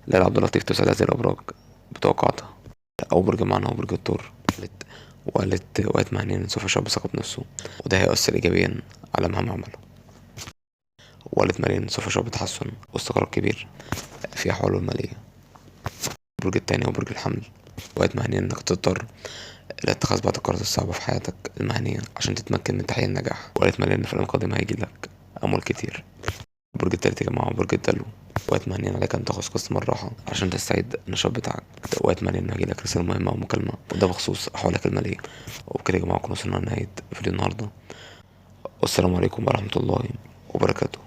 ليلى عبد اللطيف تسعد هذه الأبراج بتوقعاتها. أول برج معانا هو برج الثور. وقالت مهنيا إن سوف يشعر بثقة بنفسه، وده هيؤثر إيجابيا على مهام عمله. وقالت ماليا إن سوف يشعر بتحسن واستقرار كبير في أحواله المالية. البرج التاني هو برج الحمل. وقالت مهنيا إنك تضطر إلى اتخاذ بعض القرارات الصعبة في حياتك المهنية عشان تتمكن من تحقيق النجاح. وقالت ماليا إن في الأيام القادمة هيجي لك أموال كتير. البرج التالت يا جماعة هو برج الدلو. وقت مهنيا عليك أن تاخذ قسط من الراحة عشان تستعيد النشاط بتاعك. وقت مهنيا إن هيجيلك رسالة مهمة أو مكالمة، وده بخصوص أحوالك المالية. وبكده يا جماعة كنا وصلنا لنهاية فيديو النهاردة، والسلام عليكم ورحمة الله وبركاته.